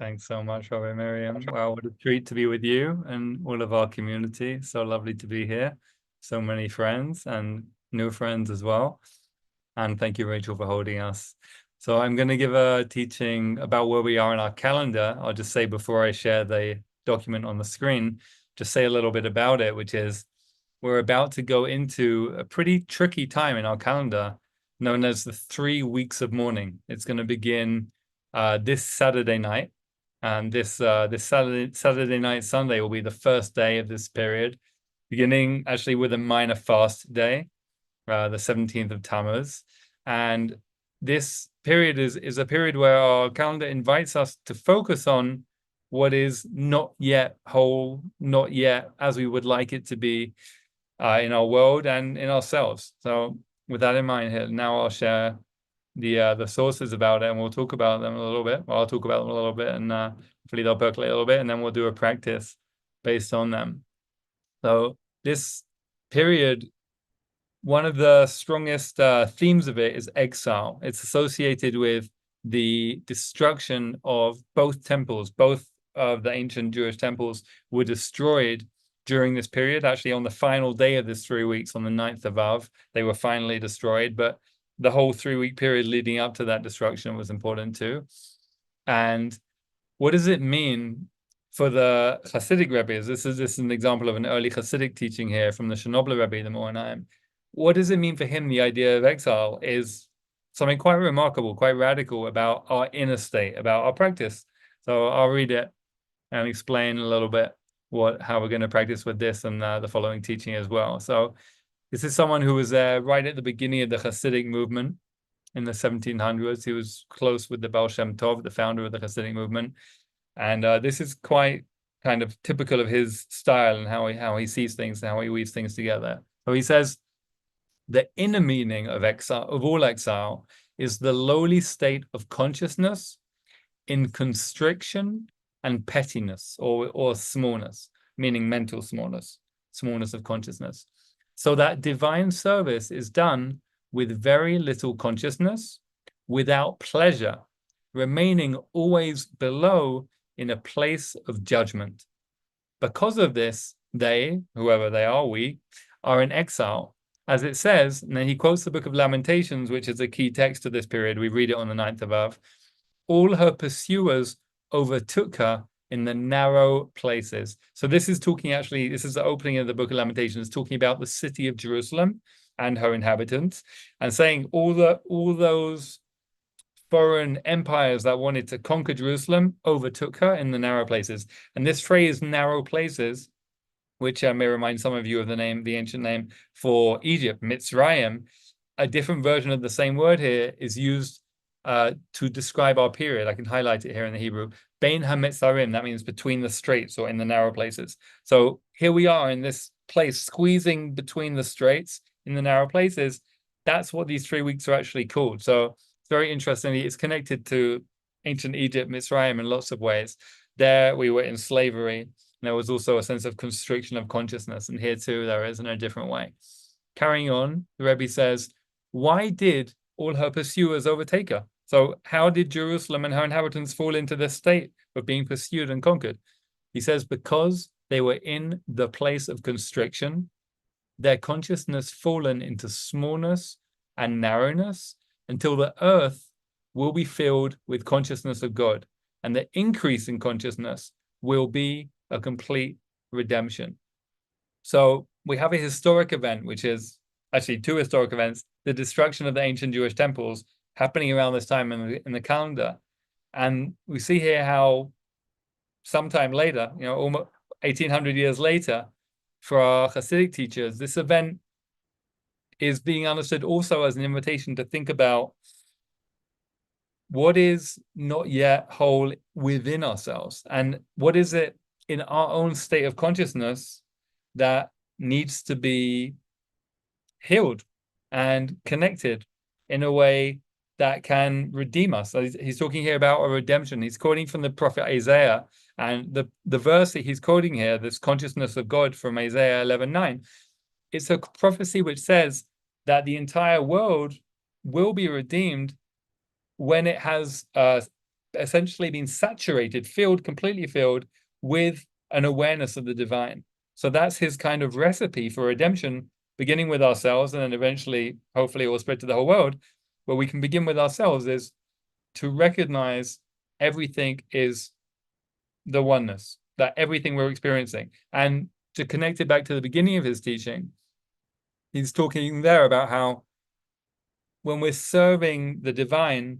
Thanks so much, Rabbi Miriam. Well, what a treat to be with you and all of our community. So lovely to be here. So many friends and new friends as well. And thank you, Rachel, for holding us. So I'm going to give a teaching about where we are in our calendar. I'll just say before I share the document on the screen, just say a little bit about it, which is we're about to go into a pretty tricky time in our calendar known as the 3 weeks of mourning. It's going to begin this Saturday night. And this Saturday night, Sunday will be the first day of this period, beginning actually with a minor fast day, the 17th of Tammuz. And this period is a period where our calendar invites us to focus on what is not yet whole, not yet as we would like it to be in our world and in ourselves. So with that in mind here, now I'll share the sources about it, and we'll talk about them a little bit. Well, I'll talk about them a little bit, and hopefully they'll percolate a little bit, and then we'll do a practice based on them. So this period, one of the strongest themes of it is exile. It's associated with the destruction of both temples. Both of the ancient Jewish temples were destroyed during this period. Actually, on the final day of this 3 weeks, on the 9th of Av, they were finally destroyed. But the whole 3-week period leading up to that destruction was important too. And what does it mean for the Hasidic Rebbe's? This is an example of an early Hasidic teaching here from the Shenobler Rebbe, the Moranim. What does it mean for him? The idea of exile is something quite remarkable, quite radical about our inner state, about our practice. So I'll read it and explain a little bit how we're going to practice with this and the following teaching as well. So this is someone who was there right at the beginning of the Hasidic movement in the 1700s. He was close with the Baal Shem Tov, the founder of the Hasidic movement. And this is quite kind of typical of his style and how he sees things and how he weaves things together. So he says, the inner meaning of exile, of all exile, is the lowly state of consciousness in constriction and pettiness, or smallness, meaning mental smallness of consciousness. So that divine service is done with very little consciousness, without pleasure, remaining always below in a place of judgment. Because of this, they, whoever they are, we, are in exile. As it says, and then he quotes the book of Lamentations, which is a key text of this period. We read it on the 9th of Av. All her pursuers overtook her in the narrow places. So this is this is the opening of the book of Lamentations, talking about the city of Jerusalem and her inhabitants, and saying all those foreign empires that wanted to conquer Jerusalem overtook her in the narrow places. And this phrase, narrow places, which may remind some of you of the ancient name for Egypt, Mitzrayim, a different version of the same word here is used to describe our period. I can highlight it here in the Hebrew. Bein ha-mitzarim, that means between the straits or in the narrow places. So here we are in this place, squeezing between the straits in the narrow places. That's what these 3 weeks are actually called. So it's very interesting. It's connected to ancient Egypt, Mitzrayim, in lots of ways. There we were in slavery. There was also a sense of constriction of consciousness. And here too, there is in a different way. Carrying on, the Rebbe says, why did all her pursuers overtake her? So how did Jerusalem and her inhabitants fall into this state of being pursued and conquered? He says, because they were in the place of constriction, their consciousness fallen into smallness and narrowness until the earth will be filled with consciousness of God. And the increase in consciousness will be a complete redemption. So we have a historic event, which is actually 2 historic events, the destruction of the ancient Jewish temples happening around this time in the calendar. And we see here how sometime later, almost 1800 years later, for our Hasidic teachers, this event is being understood also as an invitation to think about what is not yet whole within ourselves, and what is it in our own state of consciousness that needs to be healed and connected in a way that can redeem us. So he's talking here about a redemption. He's quoting from the prophet Isaiah, and the verse that he's quoting here, this consciousness of God from Isaiah 11:9, it's a prophecy which says that the entire world will be redeemed when it has essentially been saturated, completely filled with an awareness of the divine. So that's his kind of recipe for redemption, beginning with ourselves, and then eventually, hopefully, it will spread to the whole world. Where we can begin with ourselves is to recognize everything is the oneness, that everything we're experiencing. And to connect it back to the beginning of his teaching, he's talking there about how when we're serving the divine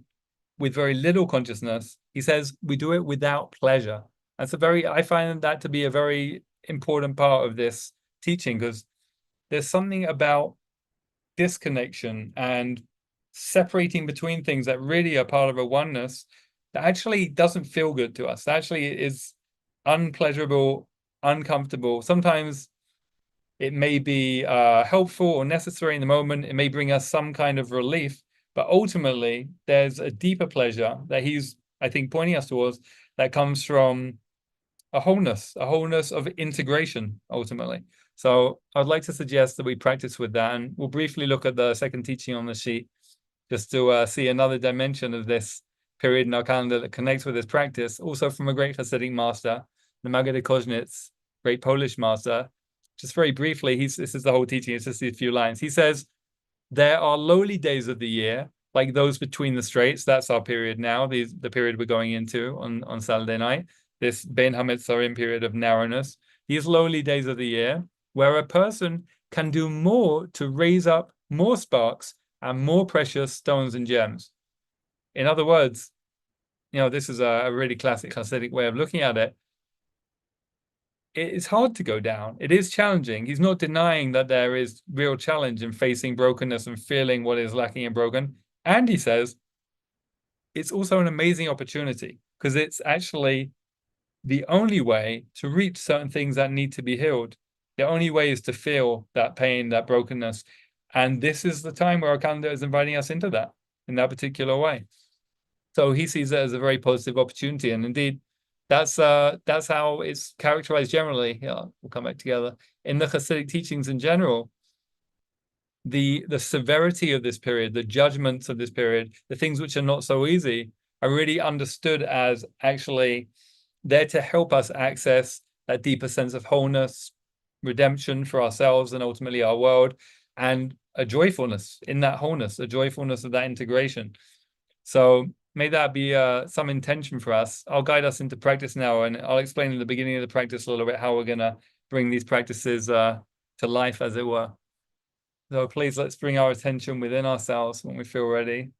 with very little consciousness, he says we do it without pleasure. I find that to be a very important part of this teaching, because there's something about disconnection and separating between things that really are part of a oneness that actually doesn't feel good to us. That actually is unpleasurable, uncomfortable. Sometimes it may be helpful or necessary in the moment. It may bring us some kind of relief, but ultimately there's a deeper pleasure that he's, I think, pointing us towards, that comes from a wholeness of integration, ultimately. So I'd like to suggest that we practice with that, and we'll briefly look at the second teaching on the sheet, just to see another dimension of this period in our calendar that connects with this practice, also from a great Hasidic master, the Maggid Koznitz, great Polish master. Just very briefly, this is the whole teaching, it's just these few lines. He says, there are lowly days of the year, like those between the straits. That's our period now, the period we're going into on Saturday night, this Ben HaMetzarim period of narrowness. These lowly days of the year, where a person can do more to raise up more sparks and more precious stones and gems. In other words, this is a really classic Hasidic way of looking at it. It's hard to go down. It is challenging. He's not denying that there is real challenge in facing brokenness and feeling what is lacking and broken. And he says it's also an amazing opportunity, because it's actually the only way to reach certain things that need to be healed. The only way is to feel that pain, that brokenness. And this is the time where our calendar is inviting us into that in that particular way. So he sees it as a very positive opportunity. And indeed, that's how it's characterized generally. Yeah, we'll come back together. In the Hasidic teachings in general, the severity of this period, the judgments of this period, the things which are not so easy, are really understood as actually there to help us access that deeper sense of wholeness, redemption for ourselves and ultimately our world, and a joyfulness in that wholeness, a joyfulness of that integration. So may that be some intention for us. I'll guide us into practice now, and I'll explain in the beginning of the practice a little bit how we're going to bring these practices to life, as it were. So please, let's bring our attention within ourselves when we feel ready.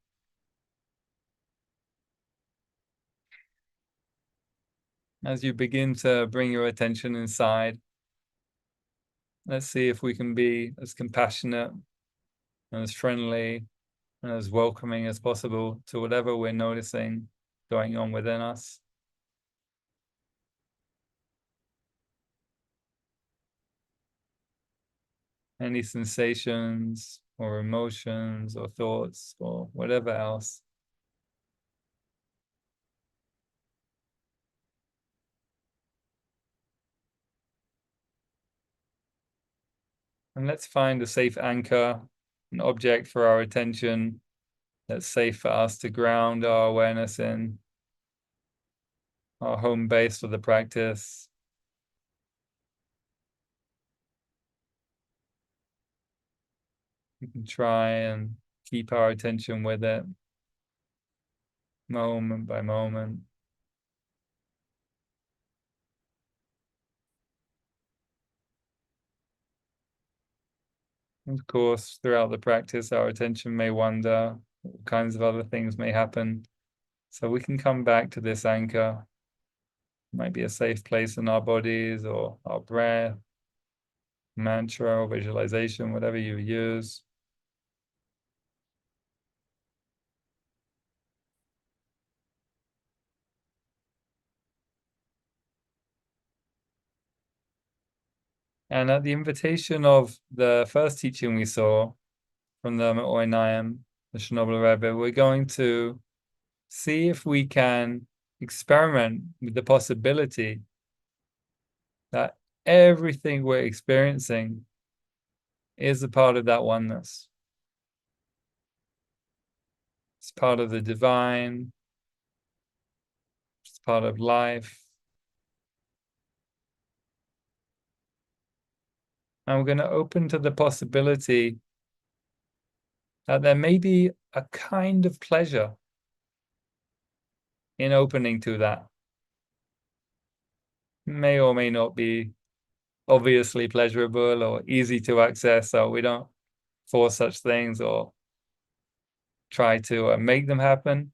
As you begin to bring your attention inside, let's see if we can be as compassionate and as friendly and as welcoming as possible to whatever we're noticing going on within us. Any sensations or emotions or thoughts or whatever else. And let's find a safe anchor, an object for our attention that's safe for us to ground our awareness in, our home base for the practice. We can try and keep our attention with it, moment by moment. Of course, throughout the practice, our attention may wander, all kinds of other things may happen. So we can come back to this anchor. It might be a safe place in our bodies or our breath, mantra or visualization, whatever you use. And at the invitation of the first teaching we saw from the Me'oinayim, the Chernobyl Rebbe, we're going to see if we can experiment with the possibility that everything we're experiencing is a part of that oneness. It's part of the divine. part of life. And we're going to open to the possibility that there may be a kind of pleasure in opening to that. May or may not be obviously pleasurable or easy to access, so we don't force such things or try to make them happen.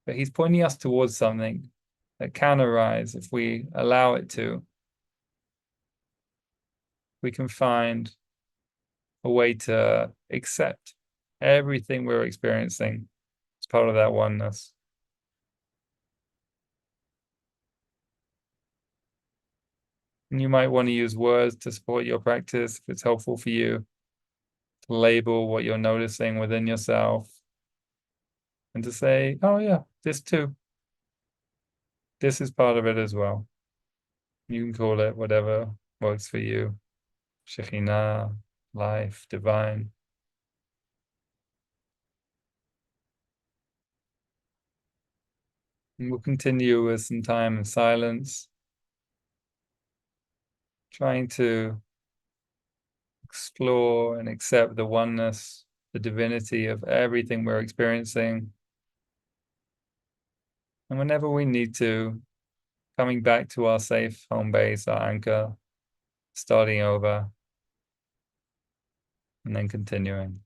But he's pointing us towards something that can arise if we allow it to. We can find a way to accept everything we're experiencing as part of that oneness. And you might want to use words to support your practice if it's helpful for you to label what you're noticing within yourself and to say, oh yeah, this too. This is part of it as well. You can call it whatever works for you. Shekhinah, life, divine. And we'll continue with some time in silence, trying to explore and accept the oneness, the divinity of everything we're experiencing. And whenever we need to, coming back to our safe home base, our anchor, starting over, and then continuing.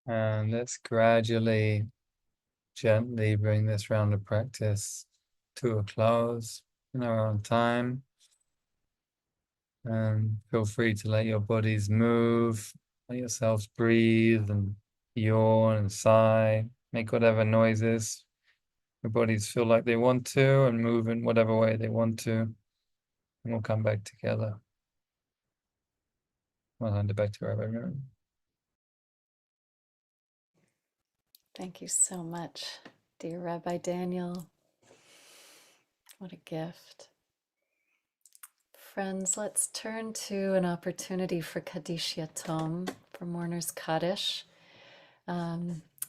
And let's gradually, gently bring this round of practice to a close in our own time. And feel free to let your bodies move, let yourselves breathe and yawn and sigh, make whatever noises your bodies feel like they want to, and move in whatever way they want to. And we'll come back together. I'll hand it back to Rabbi. Thank you so much, dear Rabbi Daniel. What a gift. Friends, let's turn to an opportunity for Kaddish Yatom, for Mourner's Kaddish.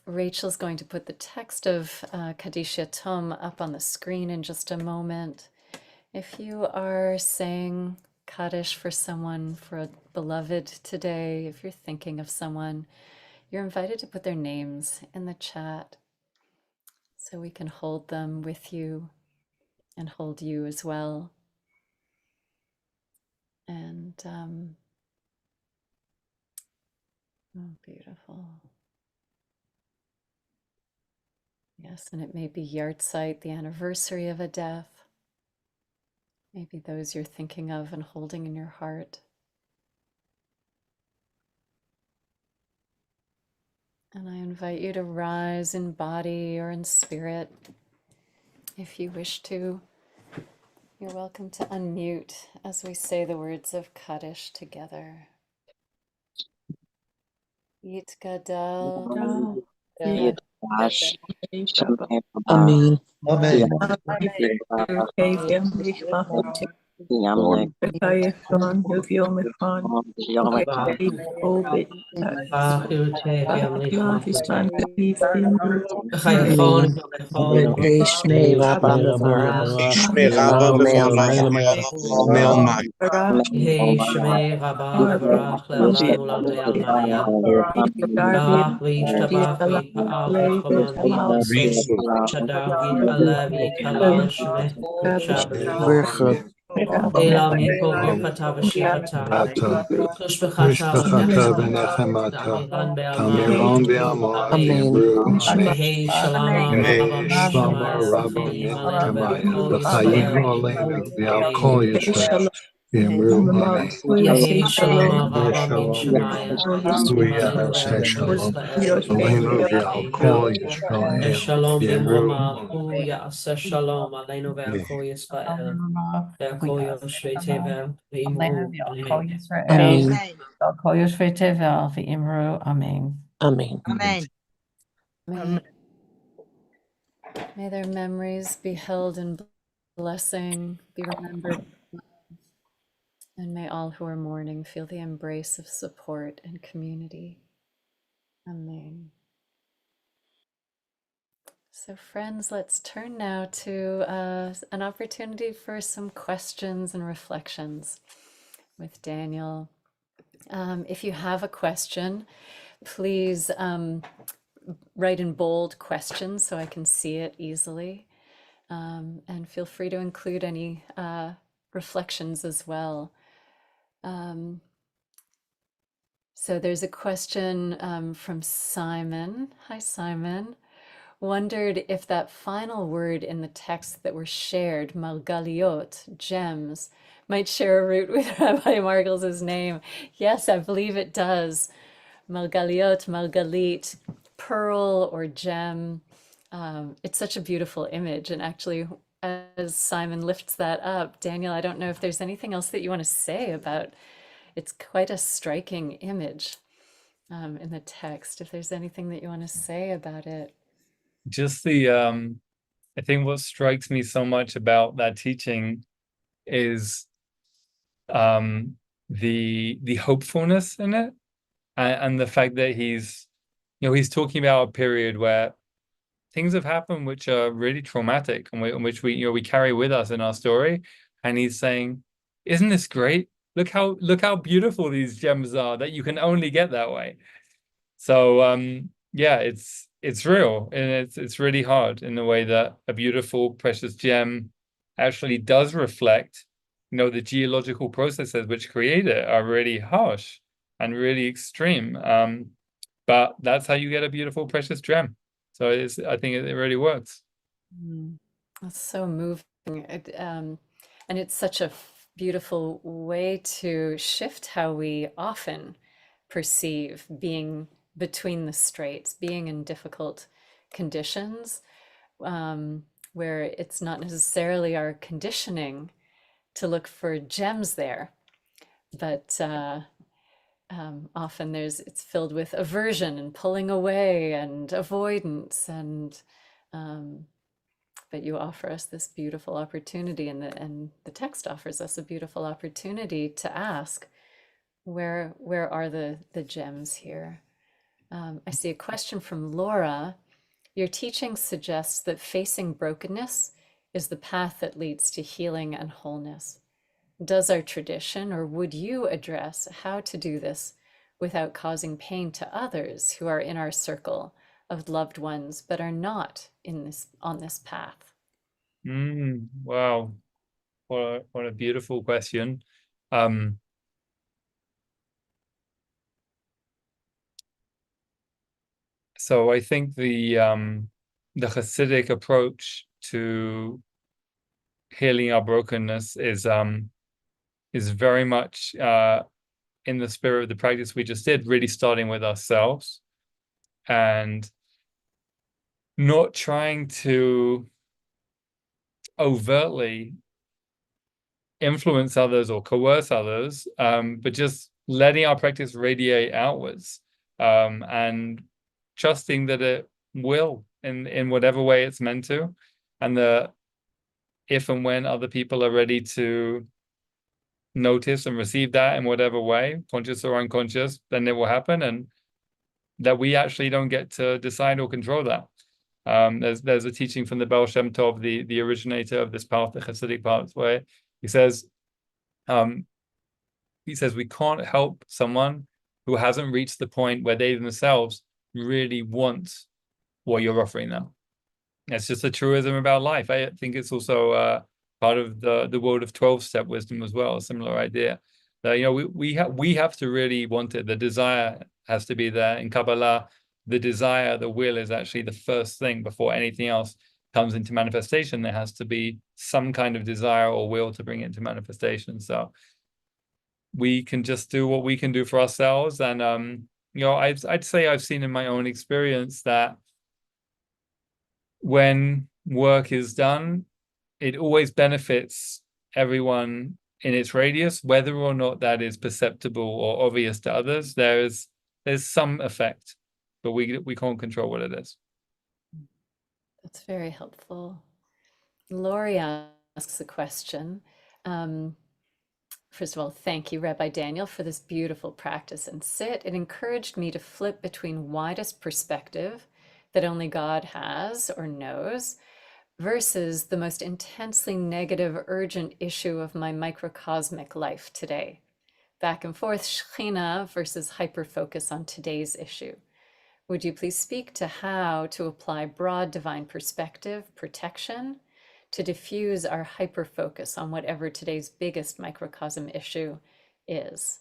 Rachel's going to put the text of Kaddish Yatom up on the screen in just a moment. If you are saying Kaddish for someone, for a beloved today, if you're thinking of someone, you're invited to put their names in the chat so we can hold them with you and hold you as well. And oh, beautiful. Yes, and it may be Yahrzeit, the anniversary of a death. Maybe those you're thinking of and holding in your heart. And I invite you to rise in body or in spirit. If you wish to, you're welcome to unmute as we say the words of Kaddish together. Yitgadal. Amen. Amen. Shmei Rabba Bevarach Le'olam Hey Shmei Rabba Bevarach Le'olam U'Ladayam Aliyah. Shah v'yishtabach v'yitpa'al v'chomam v'yitnaseh. Risu Shadar v'yit'aleh v'yikalal Shmeh. Shabbat. Elam Yikol Birkata V'Shivata. Tushbechata V'Nechemata. Tamiran Be'amar. Amen. Yehi Shalama Rabba Minchamayim. V'chayim Aleinu V'Kol Yisrael. Amen. Yehi Shalom Rabba Min Shemayim, Aleinu Ve'al Kol Yisrael, Shalom Bimroma, Hu Ya'aseh Shalom, Aleinu Ve'al Kol Yisrael, Ve'al Yoshvei Tevel, Ve'imru, Amen. Amen. May, may their memories be held in blessing, be remembered, and may all who are mourning feel the embrace of support and community. Amen. So friends, let's turn now to an opportunity for some questions and reflections with Daniel. If you have a question, please write in bold questions so I can see it easily. And feel free to include any reflections as well. So there's a question from Simon. Hi, Simon. Wondered if that final word in the text that were shared, Margaliot, gems, might share a root with Rabbi Margles' name. Yes, I believe it does. Margaliot, Margalit, pearl or gem. It's such a beautiful image. And actually, as Simon lifts that up, Daniel, I don't know if there's anything else that you want to say about it's quite a striking image in the text. If there's anything that you want to say about it. Just the I think what strikes me so much about that teaching is the hopefulness in it, and the fact that he's talking about a period where things have happened which are really traumatic, and which we carry with us in our story, and he's saying, isn't this great? Look how beautiful these gems are, that you can only get that way. So yeah, it's real, and it's really hard in the way that a beautiful precious gem actually does reflect, the geological processes which create it are really harsh and really extreme. but that's how you get a beautiful, precious gem. So I think it really works. That's so moving. And it's such a beautiful way to shift how we often perceive being between the straits, being in difficult conditions, where it's not necessarily our conditioning to look for gems there, but often it's filled with aversion and pulling away and avoidance, and but you offer us this beautiful opportunity, and the text offers us a beautiful opportunity to ask, where are the gems here? I see a question from Laura. Your teaching suggests that facing brokenness is the path that leads to healing and wholeness. Does our tradition, or would you address how to do this without causing pain to others who are in our circle of loved ones but are not on this path? Wow, what a beautiful question. So I think the Hasidic approach to healing our brokenness is very much in the spirit of the practice we just did, really starting with ourselves and not trying to overtly influence others or coerce others, but just letting our practice radiate outwards, and trusting that it will in whatever way it's meant to, and that if and when other people are ready to notice and receive that in whatever way, conscious or unconscious, then it will happen, and that we actually don't get to decide or control that. There's a teaching from the Baal Shem Tov, the originator of this path, the Hasidic path, where he says we can't help someone who hasn't reached the point where they themselves really want what you're offering them. It's just a truism about life. I think it's also part of the world of 12-step wisdom as well, a similar idea. That we have to really want it. The desire has to be there. In Kabbalah, the desire, the will is actually the first thing before anything else comes into manifestation. There has to be some kind of desire or will to bring it into manifestation. So we can just do what we can do for ourselves. And I'd say I've seen in my own experience that when work is done, it always benefits everyone in its radius, whether or not that is perceptible or obvious to others. There's some effect, but we can't control what it is. That's very helpful. Lori asks a question. First of all, thank you, Rabbi Daniel, for this beautiful practice and sit. It encouraged me to flip between widest perspective that only God has or knows versus the most intensely negative, urgent issue of my microcosmic life today. Back and forth, Shekhinah versus hyper-focus on today's issue. Would you please speak to how to apply broad divine perspective, protection, to diffuse our hyper-focus on whatever today's biggest microcosm issue is?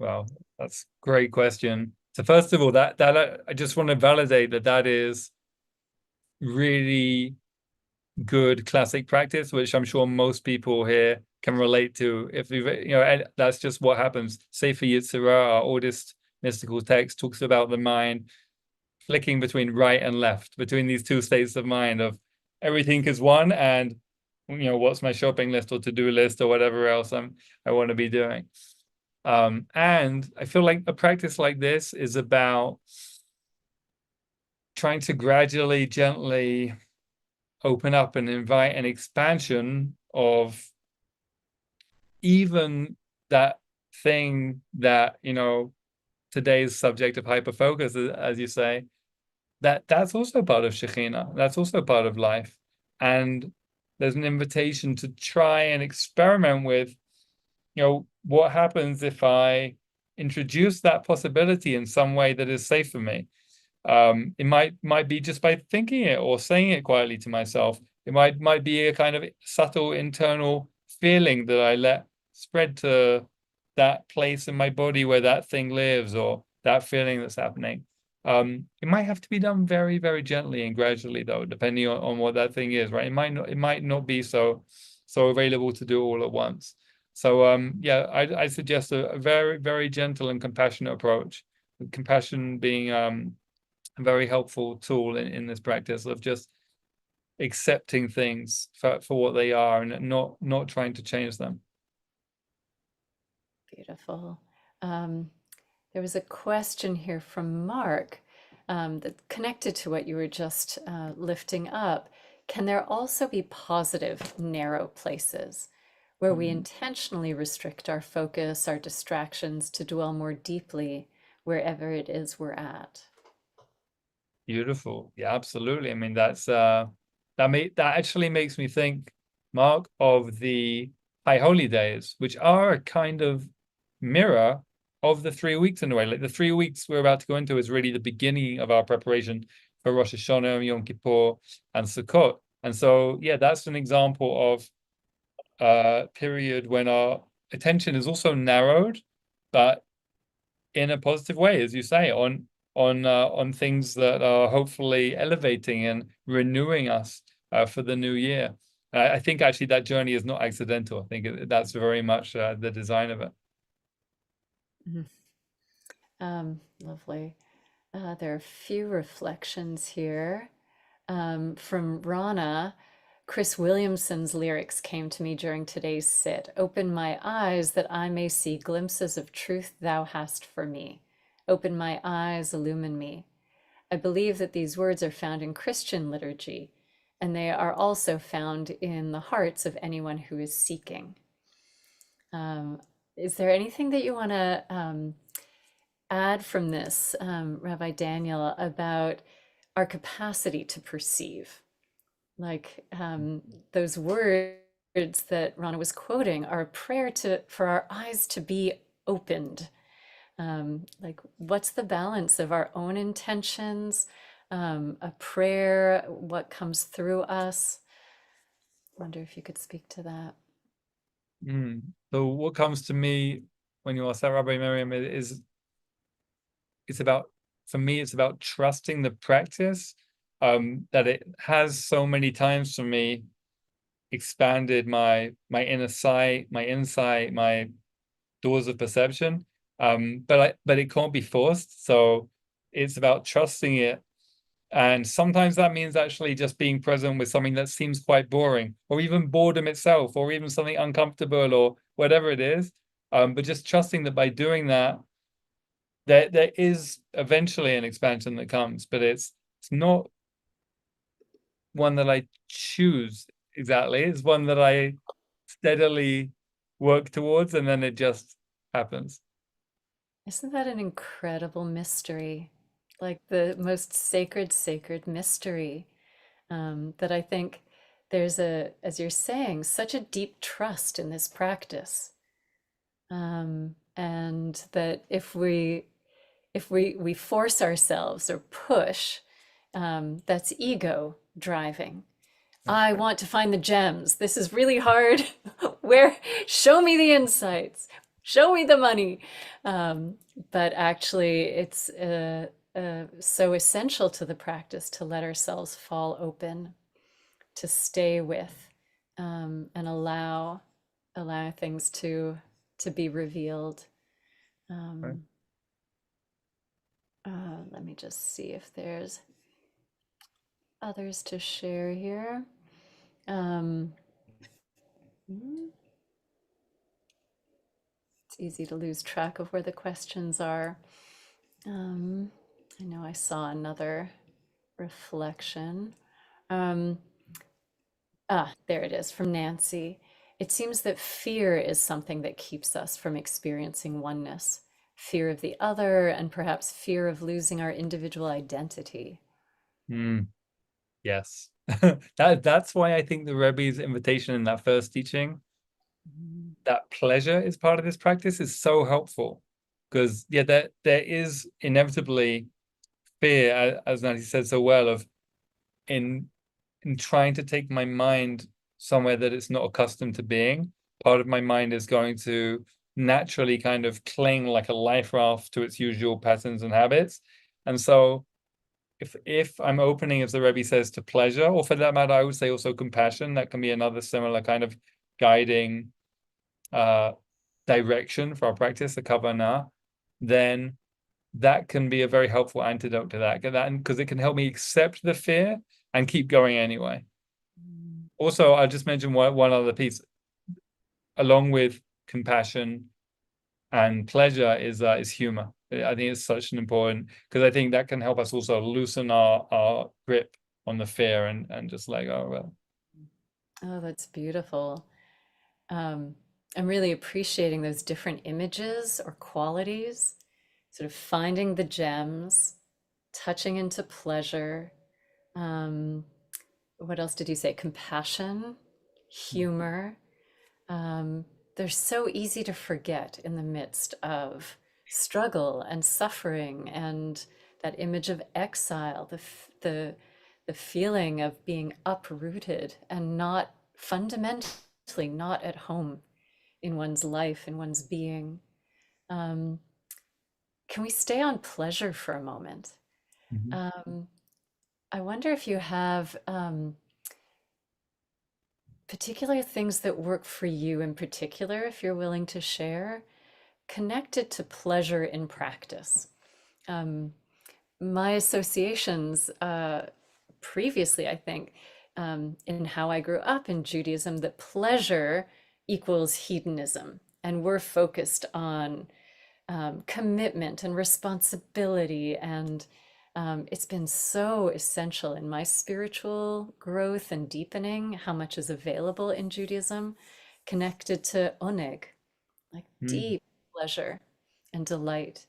Well, that's a great question. So first of all, that I just want to validate that is really good classic practice, which I'm sure most people here can relate to. If that's just what happens. Sefer Yetzirah, our oldest mystical text, talks about the mind flicking between right and left, between these two states of mind of everything is one, and what's my shopping list or to-do list or whatever else I want to be doing. And I feel like a practice like this is about trying to gradually, gently open up and invite an expansion of even that thing that, today's subject of hyperfocus, as you say, that's also part of Shekhinah. That's also part of life. And there's an invitation to try and experiment with, what happens if I introduce that possibility in some way that is safe for me. It might be just by thinking it or saying it quietly to myself. It might be a kind of subtle internal feeling that I let spread to that place in my body where that thing lives, or that feeling that's happening. It might have to be done very, very gently and gradually, though, depending on what that thing is, right? It might not be so available to do all at once. So yeah, I suggest a very, very gentle and compassionate approach. Compassion being a very helpful tool in this practice of just accepting things for what they are and not trying to change them. Beautiful. There was a question here from Mark that's connected to what you were just lifting up. Can there also be positive, narrow places where we intentionally restrict our focus, our distractions to dwell more deeply wherever it is we're at? Beautiful. Yeah, absolutely. I mean, that actually makes me think, Mark, of the High Holy Days, which are a kind of mirror of the 3 weeks in a way. Like the 3 weeks we're about to go into is really the beginning of our preparation for Rosh Hashanah, Yom Kippur, and Sukkot. And so, yeah, that's an example of a period when our attention is also narrowed, but in a positive way, as you say, on things that are hopefully elevating and renewing us for the new year. I think actually that journey is not accidental. I think that's very much the design of it. Lovely. There are a few reflections here. From Rana, Chris Williamson's lyrics came to me during today's sit. Open my eyes that I may see glimpses of truth thou hast for me. Open my eyes, illumine me. I believe that these words are found in Christian liturgy, and they are also found in the hearts of anyone who is seeking. Is there anything that you want to add from this, Rabbi Daniel, about our capacity to perceive? Like those words that Rana was quoting are a prayer for our eyes to be opened. Like, what's the balance of our own intentions, a prayer, what comes through us? Wonder if you could speak to that. So what comes to me when you ask that, Rabbi Miriam, is for me, it's about trusting the practice, that it has so many times for me expanded my inner sight, my insight, my doors of perception. But it can't be forced. So it's about trusting it. And sometimes that means actually just being present with something that seems quite boring, or even boredom itself, or even something uncomfortable, or whatever it is. But just trusting that by doing that, there is eventually an expansion that comes, but it's not one that I choose exactly. It's one that I steadily work towards, and then it just happens. Isn't that an incredible mystery? Like the most sacred mystery, that I think there's as you're saying, such a deep trust in this practice. And that if we force ourselves or push, that's ego driving. I want to find the gems. This is really hard. Show me the insights. Show me the money. But actually, it's so essential to the practice to let ourselves fall open, to stay with, and allow things to be revealed. Right. Let me just see if there's others to share here. It's easy to lose track of where the questions are. I know I saw another reflection. There it is from Nancy. It seems that fear is something that keeps us from experiencing oneness. Fear of the other, and perhaps fear of losing our individual identity. Yes. That's why I think the Rebbe's invitation in that first teaching, that pleasure is part of this practice, is so helpful. Because there is inevitably fear, as Nancy said so well, of in trying to take my mind somewhere that it's not accustomed to being. Part of my mind is going to naturally kind of cling like a life raft to its usual patterns and habits. And so if I'm opening, as the Rebbe says, to pleasure, or for that matter, I would say also compassion, that can be another similar kind of guiding direction for our practice, the kavanah, then that can be a very helpful antidote to that, because it can help me accept the fear and keep going anyway. Also, I'll just mention one other piece, along with compassion and pleasure, is humor. I think it's such an important, because I think that can help us also loosen our grip on the fear and just let go of it. Oh, that's beautiful. I'm really appreciating those different images or qualities, sort of finding the gems, touching into pleasure. What else did you say? Compassion, humor. They're so easy to forget in the midst of struggle and suffering, and that image of exile, the feeling of being uprooted and not fundamentally not at home in one's life, in one's being. Can we stay on pleasure for a moment? I wonder if you have particular things that work for you in particular, if you're willing to share, connected to pleasure in practice. My associations previously, I think, in how I grew up in Judaism, that pleasure equals hedonism, and we're focused on commitment and responsibility, and it's been so essential in my spiritual growth and deepening, how much is available in Judaism connected to oneg, like deep pleasure and delight.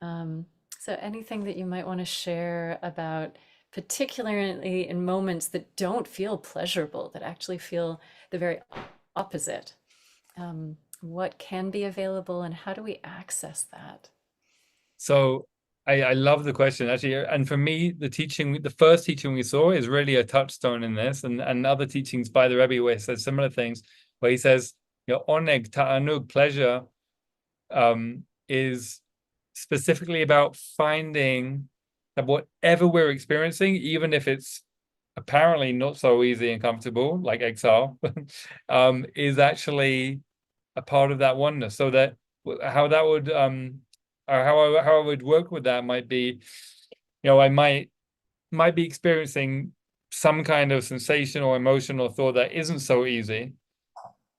So anything that you might want to share about, particularly in moments that don't feel pleasurable, that actually feel the very opposite, what can be available and how do we access that? So I love the question, actually. And for me, the first teaching we saw is really a touchstone in this, and other teachings by the Rebbe where he says similar things, where he says, oneg, ta'anug, pleasure, is specifically about finding that whatever we're experiencing, even if it's apparently not so easy and comfortable, like exile, is actually a part of that oneness. So that how that would or how I would work with that might be, I might be experiencing some kind of sensation or emotion or thought that isn't so easy,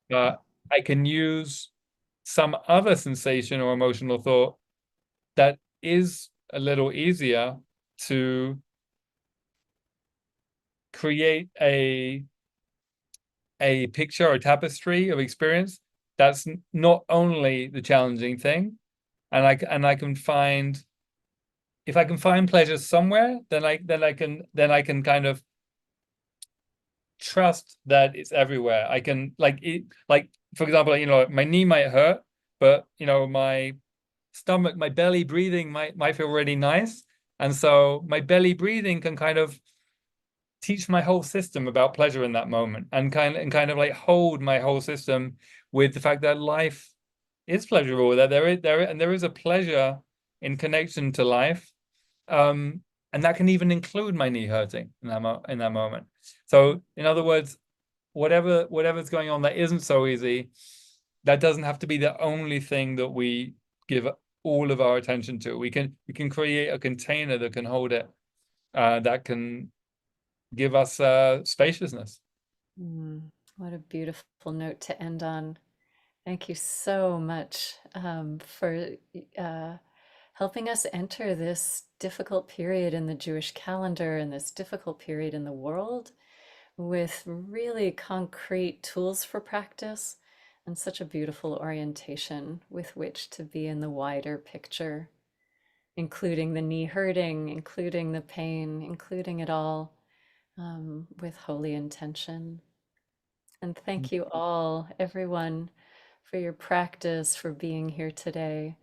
but I can use some other sensation or emotional thought that is a little easier to create a picture or tapestry of experience that's not only the challenging thing, and I can find, if I can find pleasure somewhere, then I can kind of trust that it's everywhere. I can for example, my knee might hurt, but my stomach, my belly breathing might feel really nice, and so my belly breathing can kind of teach my whole system about pleasure in that moment, and kind of like hold my whole system with the fact that life is pleasurable, that there is a pleasure in connection to life, and that can even include my knee hurting in that moment. So in other words, whatever's going on that isn't so easy, that doesn't have to be the only thing that we give all of our attention to. We can create a container that can hold it, that can give us spaciousness. What a beautiful note to end on. Thank you so much for helping us enter this difficult period in the Jewish calendar and this difficult period in the world with really concrete tools for practice and such a beautiful orientation with which to be in the wider picture, including the knee hurting, including the pain, including it all with holy intention. And thank you all, everyone, for your practice, for being here today.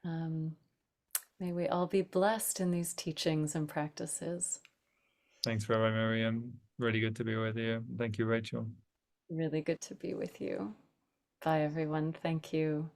May we all be blessed in these teachings and practices. Thanks, Rabbi Miriam. Really good to be with you. Thank you, Rachel. Really good to be with you. Bye, everyone. Thank you.